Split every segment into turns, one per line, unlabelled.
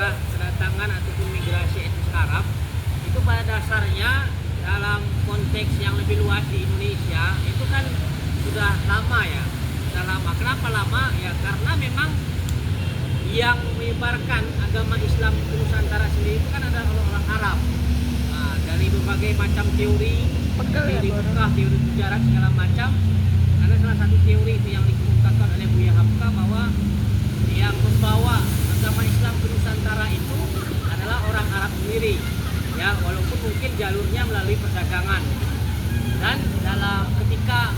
sejarah kedatangan ataupun migrasi etnis Arab itu pada dasarnya dalam konteks yang lebih luas di Indonesia itu kan sudah lama ya, sudah lama. Kenapa lama? Ya karena memang yang menyebarkan agama Islam di Nusantara sendiri itu kan adalah orang-orang Arab. Nah, dari berbagai macam teori Mekah, teori sejarah segala macam. Ada salah satu teori itu yang dikemukakan oleh Buya Hamka bahwa yang membawa agama Islam ke Nusantara itu adalah orang Arab sendiri. Ya, walaupun mungkin jalurnya melalui perdagangan. Dan dalam ketika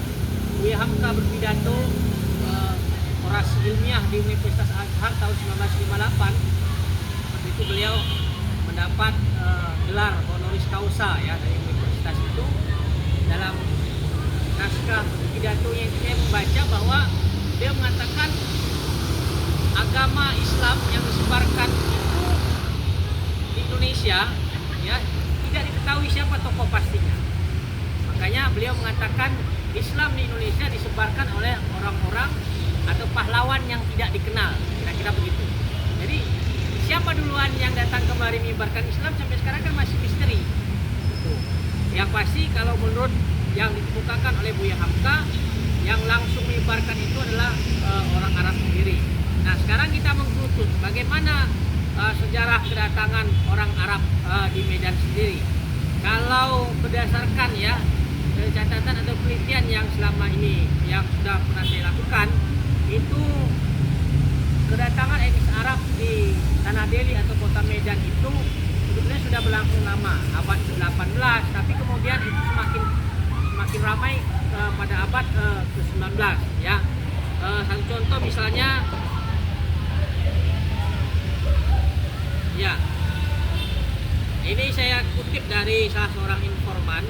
Buya Hamka berpidato orasi ilmiah di Universitas Al-Azhar tahun 1958, waktu itu beliau mendapat gelar honoris causa ya dari universitas itu. Dalam naskah pidatonya itu saya membaca bahwa dia mengatakan agama Islam yang disebarkan itu di Indonesia ya tidak diketahui siapa tokoh pastinya. Makanya beliau mengatakan Islam di Indonesia disebarkan oleh orang-orang atau pahlawan yang tidak dikenal, kira-kira begitu. Jadi siapa duluan yang datang kemari menyebarkan Islam sampai sekarang kan masih misteri. Yang pasti kalau menurut yang dikemukakan oleh Buya Hamka, yang langsung menyebarkan itu adalah orang Arab sendiri. Nah sekarang kita mengurut bagaimana sejarah kedatangan orang Arab di Medan sendiri. Kalau berdasarkan ya catatan atau penelitian yang selama ini yang sudah pernah saya lakukan, itu kedatangan etnis Arab di Tanah Deli atau kota Medan itu sebetulnya sudah berlangsung lama, abad ke-18, tapi kemudian itu semakin ramai pada abad ke-19 ya. Satu contoh misalnya ya, ini saya kutip dari salah seorang informan.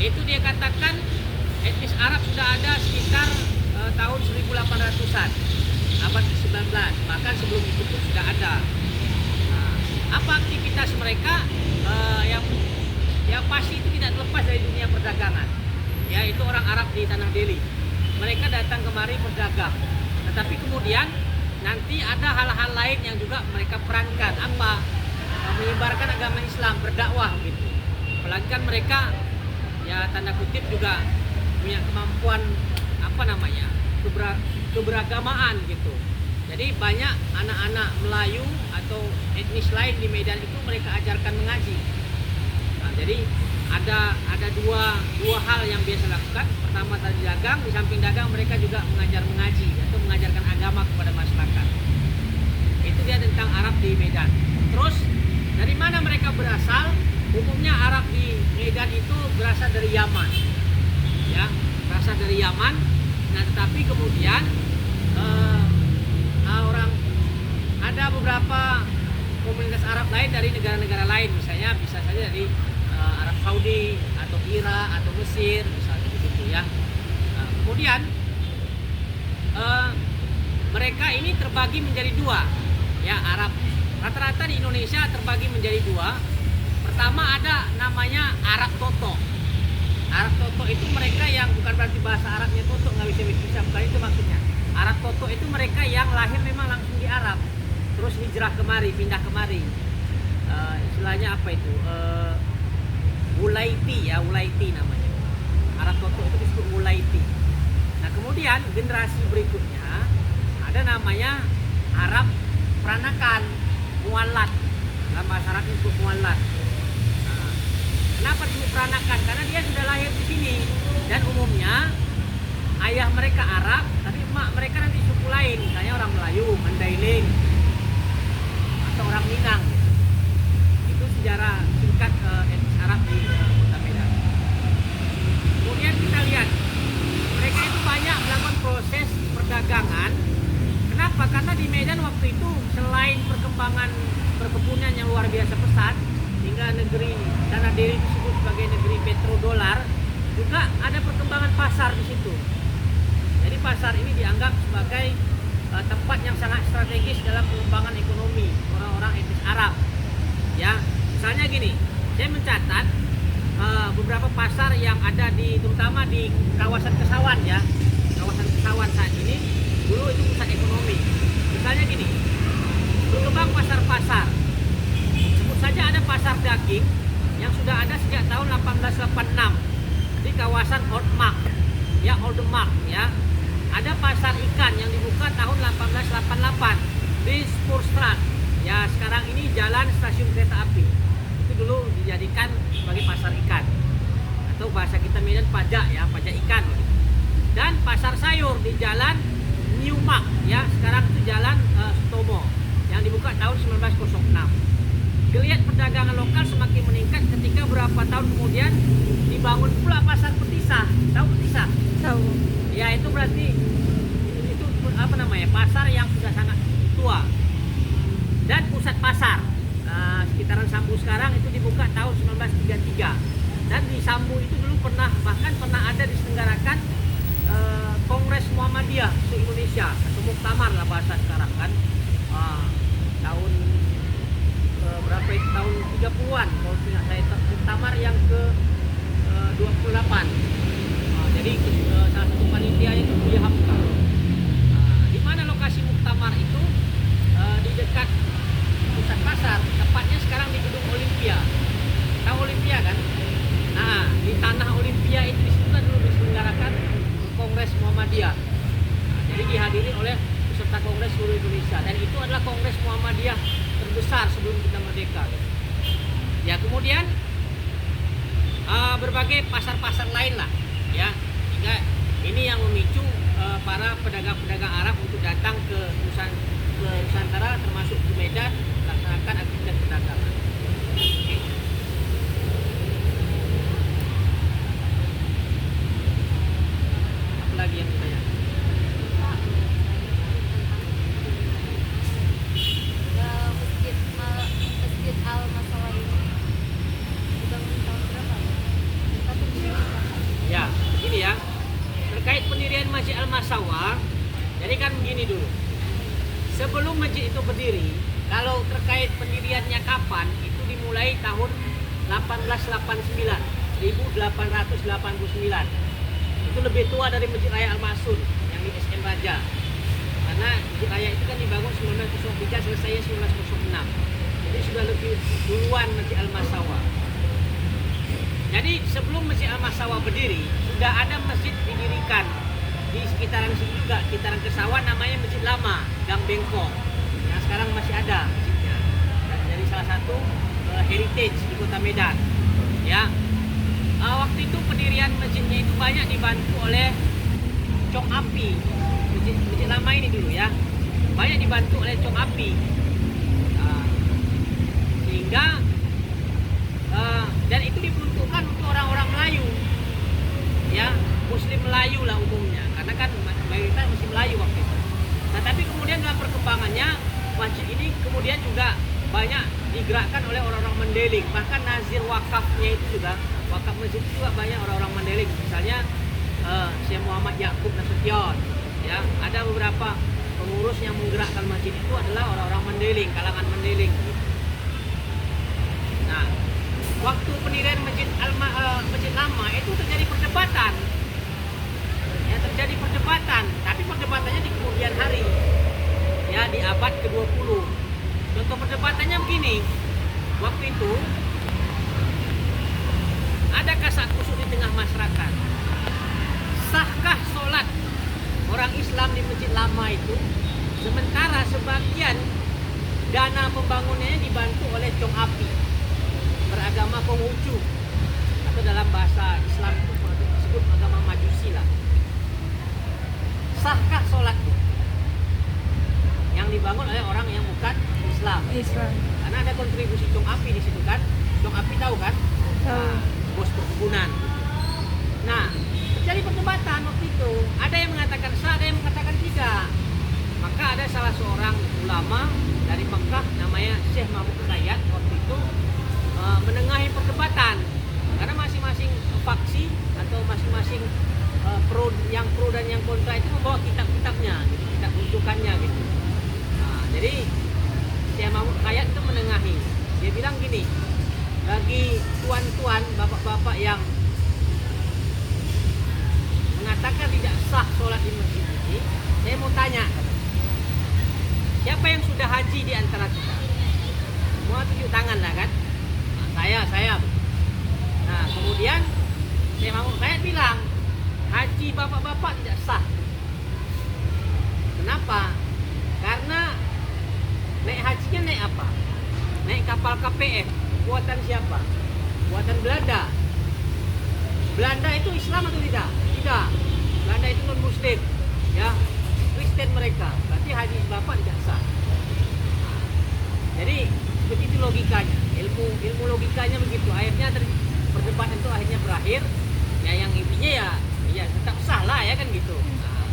Itu dia katakan etnis Arab sudah ada sekitar tahun 1800-an, abad ke-19, bahkan sebelum itu pun sudah ada. Apa aktivitas mereka? Yang pasti itu tidak terlepas dari dunia perdagangan, yaitu orang Arab di Tanah Deli. Mereka datang kemari berdagang, tetapi kemudian nanti ada hal-hal lain yang juga mereka perankan, apa? Menyebarkan agama Islam, berdakwah gitu. Apalagi kan mereka ya tanda kutip juga punya kemampuan apa namanya keberagamaan gitu. Jadi banyak anak-anak Melayu atau etnis lain di Medan itu mereka ajarkan mengaji. Nah, jadi ada dua hal yang biasa lakukan. Pertama tadi dagang, di samping dagang mereka juga mengajar mengaji atau mengajarkan agama kepada masyarakat. Itu dia tentang Arab di Medan. Terus dari mana mereka berasal? Umumnya Arab di Medan itu berasal dari Yaman, ya, berasal dari Yaman. Nah, tetapi kemudian ada beberapa komunitas Arab lain dari negara-negara lain, misalnya bisa saja dari Arab Saudi atau Irak atau Mesir, misalnya begitu ya. Kemudian mereka ini terbagi menjadi dua, ya Arab. Rata-rata di Indonesia terbagi menjadi dua. Pertama ada namanya Arab Toto. Arab Toto itu mereka yang bukan berarti bahasa Arabnya Toto nggak bisa, bukan itu maksudnya. Arab Toto itu mereka yang lahir memang langsung di Arab, terus hijrah kemari, pindah kemari. Istilahnya apa itu? Wulaiti ya, Wulaiti namanya. Arab Toto itu disebut Wulaiti. Nah kemudian generasi berikutnya ada namanya Arab Peranakan, Muallat. Dalam bahasa Arab disebut Muallat. Kenapa disebut peranakan? Karena dia sudah lahir di sini dan umumnya ayah mereka Arab, tapi emak mereka nanti suku lain, misalnya orang Melayu, Mandailing, atau orang Minang. Itu sejarah singkat etnis Arab di kota Medan. Kemudian kita lihat mereka itu banyak melakukan proses perdagangan. Kenapa? Karena di Medan waktu itu selain perkembangan perkebunan yang luar biasa pesat, hingga negeri Tanah Deli disebut sebagai negeri petrodolar, juga ada perkembangan pasar di situ. Jadi pasar ini dianggap sebagai tempat yang sangat strategis dalam pengembangan ekonomi orang-orang etnis Arab. Ya, misalnya gini, saya mencatat beberapa pasar yang ada di terutama di kawasan Kesawan ya. Kawasan Kesawan saat ini dulu itu pusat ekonomi. Misalnya gini, berkembang pasar-pasar. Sebut saja ada pasar daging yang sudah ada sejak tahun 1886 di kawasan Old Mark, ya Old Mark ya. Ada pasar ikan yang dibuka tahun 1888 di Spoorstraat. Ya sekarang ini jalan stasiun kereta api. Itu dulu dijadikan sebagai pasar ikan. Atau bahasa kita Medan pajak ya, pajak ikan. Dan pasar sayur di jalan Newmark ya, sekarang itu jalan Sutomo yang dibuka tahun 1906. Geliat perdagangan lokal semakin meningkat ketika beberapa tahun kemudian dibangun pula pasar Petisah. Tahu Petisah?
Tahu.
Ya itu berarti itu apa namanya, pasar yang sudah sangat tua. Dan pusat pasar sekitaran Sambu sekarang itu dibuka tahun 1933. Dan di Sambu itu dulu bahkan pernah ada diselenggarakan Kongres Muhammadiyah se-Indonesia atau Muktamar lah bahasa sekarang kan, tahun berapa itu, tahun 30-an kalau tidak saya, Muktamar yang ke 28. Jadi salah satu panitia itu Buya Hamka. Di mana lokasi Muktamar itu? Di dekat pusat pasar, tepatnya sekarang di gedung Olimpia. Tahu Olimpia kan? Nah, di tanah Olimpia itu disitulah dulu diselenggarakan Kongres Muhammadiyah. Jadi dihadiri oleh peserta Kongres seluruh Indonesia, dan itu adalah Kongres Muhammadiyah terbesar sebelum kita merdeka. Ya kemudian berbagai pasar-pasar lain lah, ya. Sehingga ini yang memicu para pedagang-pedagang Arab untuk datang ke Nusantara, termasuk ke Medan, melaksanakan aktivitas perdagangan. Oke. Apa lagi yang ditanya?
Masjid Al-Masalah ini dibangun tahun berapa ya? Kita pendirian.
Ya, begini ya. Terkait pendirian Masjid Al-Masalah, jadi kan begini dulu. Sebelum masjid itu berdiri, kalau terkait pendiriannya kapan, itu dimulai tahun 1889, 1889. Itu lebih tua dari Masjid Raya Al-Masun yang di SN Raja. Karena Masjid Raya itu kan dibangun 1903, selesainya 1906. Jadi sudah lebih duluan Masjid Al-Masalah. Jadi sebelum Masjid Al-Masalah berdiri, sudah ada masjid didirikan di sekitaran sini juga, sekitaran Kesawan, namanya Masjid Lama, Gang Bengkok. Yang sekarang masih ada masjidnya. Jadi salah satu heritage di Kota Medan. Ya. Waktu itu pendirian masjidnya itu banyak dibantu oleh Cong Api. Masjid Lama ini dulu ya. Banyak dibantu oleh Cong Api. Sehingga dan itu diperuntukkan untuk orang-orang Melayu. Ya, Muslim Melayu lah umumnya, karena kan mayoritas Muslim Melayu waktu itu. Nah tapi kemudian dalam perkembangannya masjid ini kemudian juga banyak digerakkan oleh orang-orang Mandailing. Bahkan nazir wakafnya itu juga, wakaf masjid itu juga banyak orang-orang Mandailing. Misalnya Syekh Muhammad Yaqub Nasution. Ya, ada beberapa pengurus yang menggerakkan masjid itu adalah orang-orang Mandailing, kalangan Mandailing. Nah, waktu pendirian Masjid Lama itu terjadi perdebatan. Ya, terjadi perdebatan, tapi perdebatannya di kemudian hari. Ya, di abad ke-20. Contoh perdebatannya begini. Waktu itu ada kasak kusuk di tengah masyarakat. Sahkah sholat orang Islam di Masjid Lama itu, sementara sebagian dana pembangunannya dibantu oleh Cong Api, beragama Konghucu, atau dalam bahasa Islam itu disebut agama Majusi lah. Sahkah sholat itu yang dibangun oleh orang yang bukan Islam? Karena ada kontribusi Cong Api di situ kan. Cong Api tahu kan?
Tahu.
Bos perkebunan. Nah, terjadi perdebatan waktu itu. Ada yang mengatakan sah, ada yang mengatakan tidak. Maka ada salah seorang ulama dari Mekah namanya Syekh Mahmud Hidayat waktu itu menengahi perdebatan, karena masing-masing faksi atau masing-masing yang pro dan yang kontra itu membawa kitab-kitabnya, gitu, kitab rujukannya gitu. Nah, jadi Syekh Mahmud Hidayat itu menengahi. Dia bilang gini, bagi tuan-tuan, bapak-bapak bapak-bapak yang mengatakan tidak sah sholat di masjid ini, saya mau tanya, siapa yang sudah haji di antara kita? Semua tunjuk tangan lah kan? Nah, saya. Nah, kemudian saya mau bilang, haji bapak-bapak tidak sah. Kenapa? Karena naik hajinya naik apa? Naik kapal KPF. Buatan siapa? Buatan Belanda. Belanda itu Islam atau tidak? Tidak. Belanda itu non Muslim, ya, Kristen mereka. Berarti haji bapak tidak sah. Jadi seperti itu logikanya. Ilmu logikanya begitu. Akhirnya perdebatan itu akhirnya berakhir. Ya yang intinya ya tetap sah lah ya kan gitu. Nah,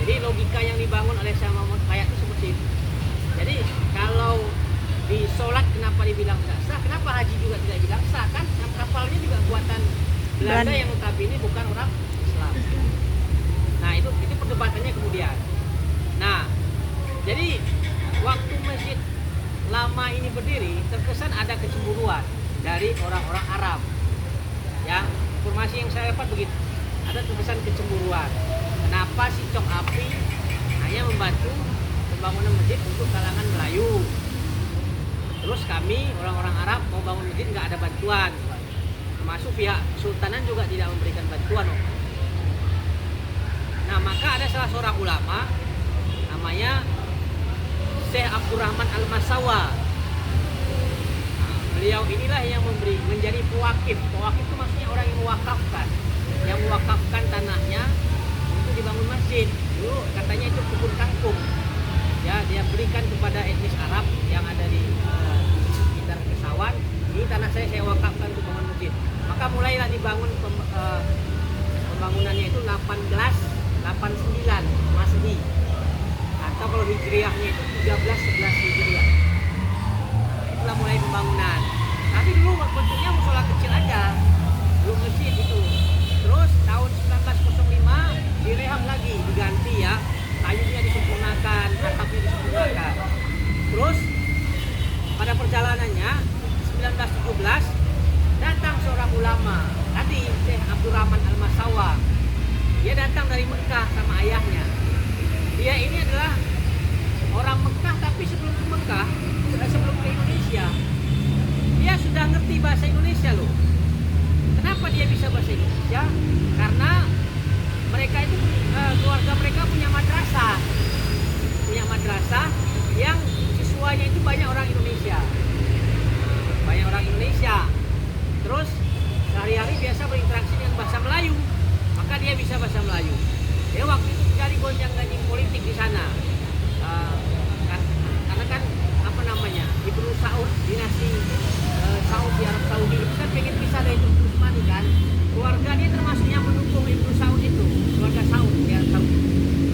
jadi logika yang dibangun oleh Syekh Muhammad Khayyat itu seperti itu. Jadi kalau di sholat kenapa dibilang tidak sah? Kenapa haji juga tidak bilang sah? Kan kapalnya juga buatan Belanda yang notabene bukan orang Islam. Nah itu perdebatannya kemudian. Nah jadi waktu Masjid Lama ini berdiri terkesan ada kecemburuan dari orang-orang Arab. Ya, informasi yang saya dapat begitu. Ada terkesan kecemburuan. Kenapa si Cok Api hanya membantu pembangunan masjid untuk kalangan Melayu? Terus kami orang-orang Arab mau bangun masjid nggak ada bantuan. Termasuk pihak Sultanan juga tidak memberikan bantuan. Nah maka ada salah seorang ulama namanya Syekh Abdurrahman Al-Masawa. Nah, beliau inilah yang menjadi pewakif. Pewakif itu maksudnya orang yang mewakafkan tanahnya untuk dibangun masjid. Dulu katanya itu kebun kangkung. Ya, dia berikan kepada etnis Arab yang ada di sekitar Kesawan. Ini tanah saya wakafkan untuk bangun masjid. Maka mulailah dibangun pembangunannya itu 1889 Masehi. Atau kalau Hijriahnya itu 1311 Hijriah. Itulah mulai pembangunan. Tapi dulu bentuknya musola kecil aja, belum masjid itu. Terus tahun 1905 direhab lagi, diganti ya, kayunya disempurnakan, atapnya disempurnakan. Terus pada perjalanannya 1917 datang seorang ulama, tadi Syekh Abdurrahman Al-Masawa. Dia datang dari Mekah sama ayahnya. Dia ini adalah orang Mekah, tapi sebelum ke Mekah, sebelum ke Indonesia, dia sudah ngerti bahasa Indonesia loh. Kenapa dia bisa bahasa Indonesia? Karena mereka itu keluarga mereka punya madrasah yang siswanya itu banyak orang Indonesia. Terus sehari-hari biasa berinteraksi dengan bahasa Melayu, maka dia bisa bahasa Melayu. Dia waktu itu terjadi gonjang-ganjing politik di sana. Karena kan Ibnu Saud, dinasti Saudi Arab Saudi itu kan pengen pisah dari Tengku Usmani kan. Keluarga dia termasuk yang mendukung Ibnu Saud itu, keluarga Saud di Arab Saudi.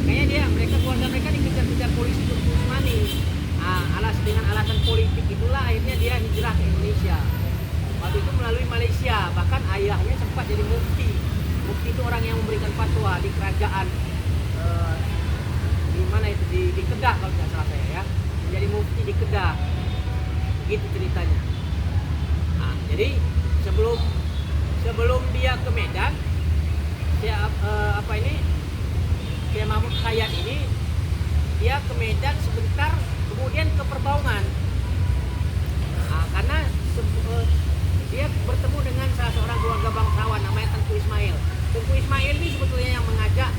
Makanya keluarga mereka dikejar-kejar polisi Tengku Usmani. Dengan alasan politik itulah akhirnya dia hijrah ke Indonesia. Waktu itu melalui Malaysia, bahkan ayahnya sempat jadi mufti. Mufti itu orang yang memberikan fatwa di kerajaan di mana itu di Kedah kalau tidak salah saya ya. Menjadi mufti di Kedah. Begitu ceritanya. Nah, jadi sebelum dia ke Medan, Syekh Muhammad Khayyat ini dia ke Medan sebentar, kemudian ke Perbaungan. Nah, karena dia bertemu dengan salah seorang keluarga bangsawan namanya Tengku Ismail. Tengku Ismail ini sebetulnya yang mengajak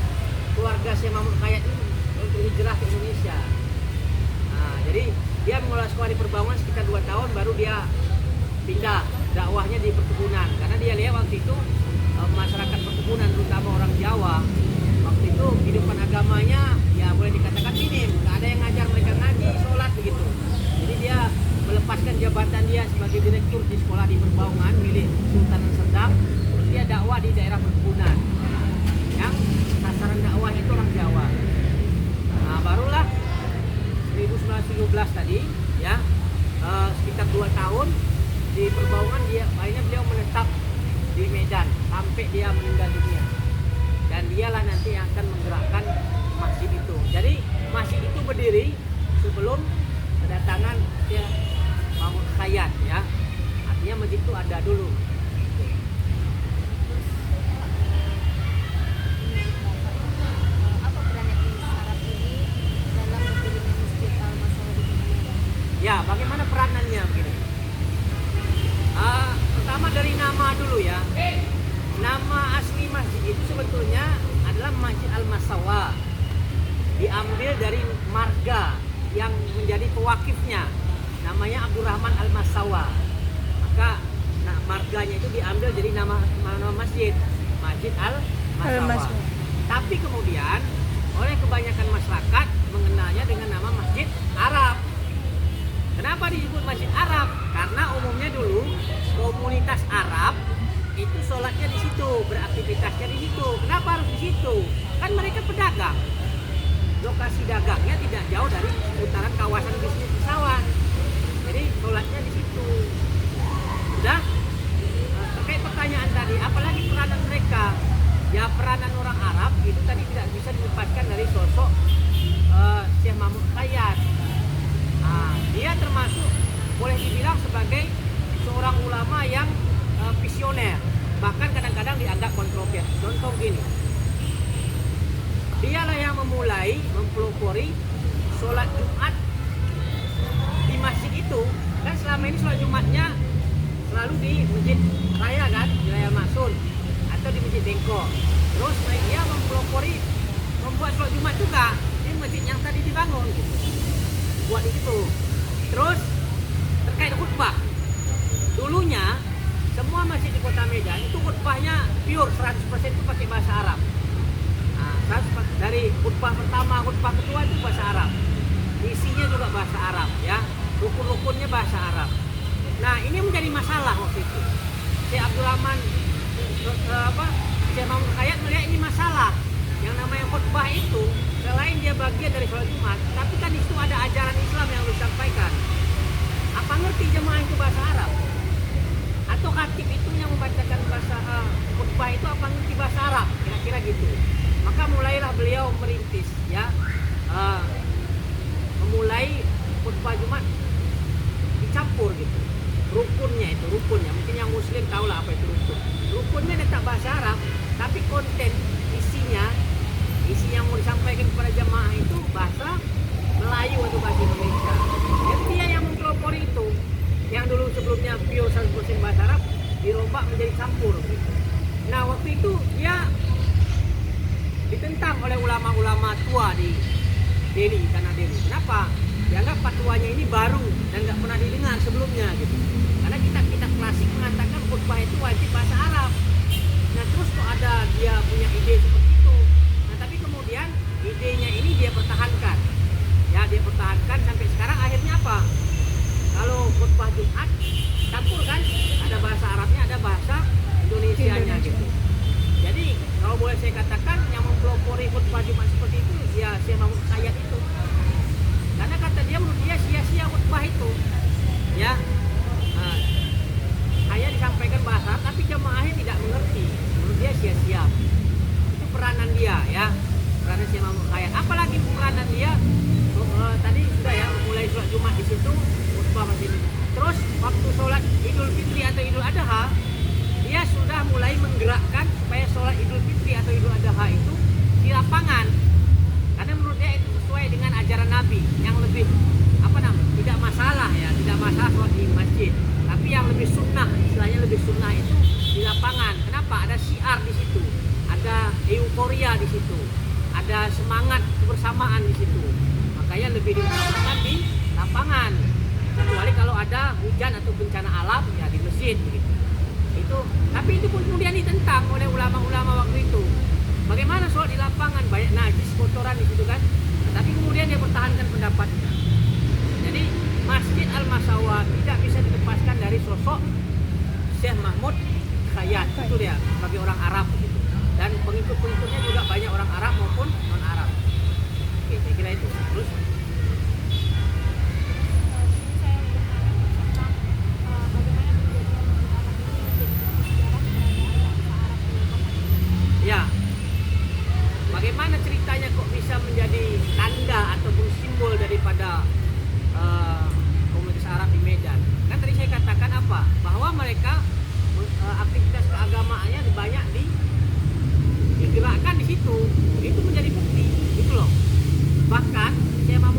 keluarga Syekh Muhammad Khayyat ini untuk hijrah ke Indonesia. Nah, jadi dia mengelola sekolah di Perbaungan sekitar 2 tahun, baru dia pindah dakwahnya di perkebunan. Karena dia lihat waktu itu masyarakat perkebunan, terutama orang Jawa, waktu itu kehidupan agamanya ya boleh dikatakan minim, nggak ada yang ngajar mereka ngaji, sholat begitu. Jadi dia melepaskan jabatan dia sebagai direktur di sekolah di Perbaungan milik Sultan Serdang, terus dia dakwah di daerah perkebunan yang sasaran dakwah itu orang Jawa. Nah barulah 1917 tadi ya, sekitar 2 tahun di Perbaungan akhirnya beliau menetap di Medan sampai dia meninggal dunia. Dan dialah nanti yang akan menggerakkan masjid itu. Jadi masjid itu berdiri sebelum kedatangan Syekh Muhammad Khayyat ya. Artinya masjid itu ada dulu. diambil dari marga yang menjadi pewakifnya, namanya Abdurrahman Al-Masawa. Maka marganya itu diambil jadi nama masjid, Masjid Al-Masawa. Tapi kemudian oleh kebanyakan masyarakat mengenalnya dengan nama Masjid Arab. Kenapa disebut Masjid Arab? Karena umumnya dulu komunitas Arab itu sholatnya di situ, beraktivitasnya di situ. Kenapa harus di situ? Kan mereka pedagang. Lokasi dagangnya tidak jauh dari seputaran kawasan bisnis pesawat. Jadi sholatnya di situ. Sudah? Terkait pertanyaan tadi, apalagi peranan mereka? Ya peranan orang Arab itu tadi tidak bisa dilepaskan dari sosok Syekh Mahmud Khayyat. Dia termasuk boleh dibilang sebagai seorang ulama yang visioner, bahkan kadang-kadang dianggap kontroversi. Contoh gini, dialah yang memulai mempelopori sholat Jumat di masjid itu. Kan selama ini sholat Jumatnya selalu di Masjid Raya kan, di Raya Masun atau di Masjid Bengkok. Terus dia mempelopori membuat sholat Jumat juga di masjid yang tadi dibangun gitu. Buat di situ. Terus terkait khutbah, dulunya semua masjid di Kota Medan itu khutbahnya pure 100% itu pakai bahasa Arab. Dari khutbah pertama, khutbah kedua itu bahasa Arab. Isinya juga bahasa Arab ya. Rukun-rukunnya bahasa Arab. Nah, ini menjadi masalah waktu itu. Syekh Abdurrahman Syekh Mahmud Khayyat melihat ini masalah. Yang namanya khutbah itu selain dia bagian dari sholat Jumat, tapi kan di situ ada ajaran Islam yang harus disampaikan. Apa ngerti jemaah itu bahasa Arab? Atau khatib itu yang membacakan bahasa khutbah itu apa ngerti bahasa Arab? Kira-kira gitu. Maka mulailah beliau merintis ya, memulai khutbah Jumat dicampur gitu. Rukunnya mungkin yang muslim tahu lah apa itu rukun. Rukunnya tetap bahasa Arab, tapi konten isi yang mau disampaikan kepada jemaah itu bahasa Melayu atau bahasa Indonesia. Jadi dia yang mempelopori itu, yang dulu sebelumnya pure 100% bahasa Arab dirombak menjadi campur gitu. Nah waktu itu dia ditentang oleh ulama-ulama tua di Delhi, tanah Delhi. Kenapa? Dianggap fatwanya ini baru dan nggak pernah didengar sebelumnya gitu. Karena kitab-kitab klasik mengatakan khutbah itu wajib bahasa Arab. Nah terus kok ada dia punya ide seperti itu. Nah tapi kemudian idenya ini dia pertahankan. Ya dia pertahankan sampai sekarang. Akhirnya apa? Kalau khutbah Jumat campur kan, ada bahasa Arabnya, ada bahasa Indonesianya gitu. Jadi kalau boleh saya katakan yang mempelopori khutbah Jumat seperti itu ya Syekh Mahmud Khayyat itu. Karena kata dia menurut dia sia-sia khutbah itu. Ya. Hanya disampaikan bahasa Arab tapi jemaahnya tidak mengerti. Menurut dia sia-sia. Itu peranan dia ya. Peranan Syekh Mahmud Khayyat. Apalagi peranan dia tadi sudah ya mulai sholat Jumat di situ, khutbah masjid. Terus waktu sholat Idul Fitri atau Idul Adha, dia sudah mulai menggerakkan supaya sholat Idul Fitri atau Idul Adha itu di lapangan. Karena menurut dia itu sesuai dengan ajaran Nabi yang lebih tidak masalah ya, tidak masalah sholat di masjid. Tapi yang lebih sunnah, istilahnya lebih sunnah itu di lapangan. Kenapa? Ada syiar di situ, ada euforia di situ, ada semangat kebersamaan di situ. Makanya lebih diutamakan di lapangan. Kecuali kalau ada hujan atau bencana alam ya di masjid begitu. Tapi itu pun kemudian ditentang oleh ulama-ulama waktu itu. Bagaimana sholat di lapangan, banyak najis, kotoran di situ kan. Tapi kemudian dia pertahankan pendapatnya. Jadi Masjid Al-Masawa tidak bisa dilepaskan dari sosok Syekh Mahmud Khayyat. Itu dia bagi orang Arab begitu. Dan pengikut-pengikutnya juga banyak orang Arab maupun non-Arab. Oke, saya kira itu. Terus ya, bagaimana ceritanya kok bisa menjadi tanda ataupun simbol daripada komunitas Arab di Medan? Kan tadi saya katakan apa? Bahwa mereka aktivitas keagamaannya banyak digerakkan di situ. Itu menjadi bukti, gitu loh. Bahkan saya mau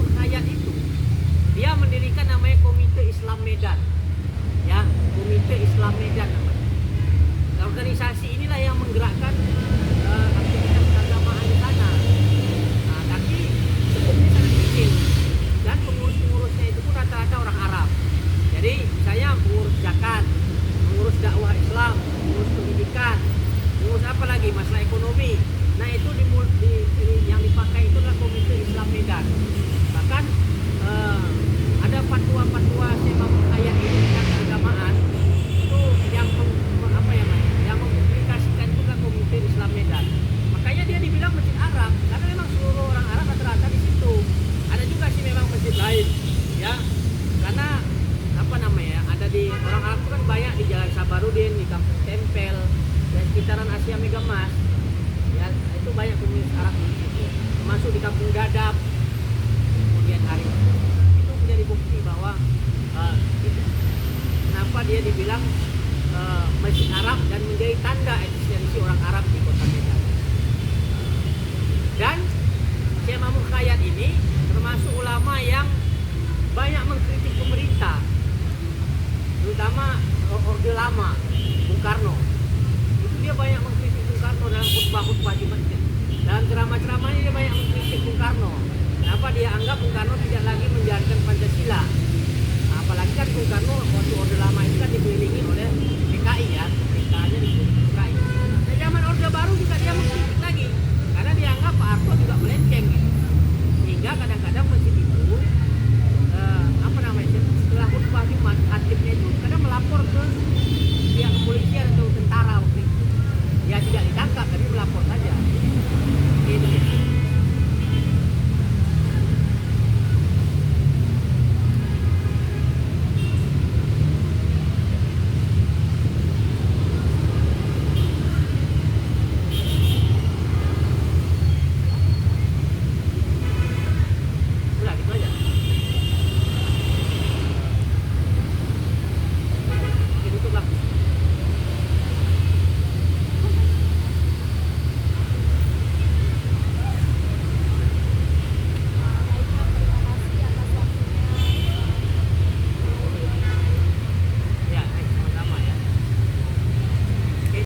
masalah ekonomi. Nah itu yang dipakai itu adalah Komite Islam Medan. Bahkan ada fatwa-fatwa Syekh Ayat ini yang keagamaan itu yang yang mempublikasikan itu adalah Komite Islam Medan. Makanya dia dibilang masjid Arab karena memang seluruh orang Arab rata-rata di situ. Ada juga sih memang masjid lain, ya. Karena ada di orang Arab itu kan banyak di Jalan Sabarudin, di Kampung Tempel, dan sekitaran Asia Megamas. Ya, itu banyak komunitas Arab di situ. Termasuk di Kampung Dadap. Kemudian hari itu menjadi bukti bahwa kenapa dia dibilang masjid Arab dan menjadi tanda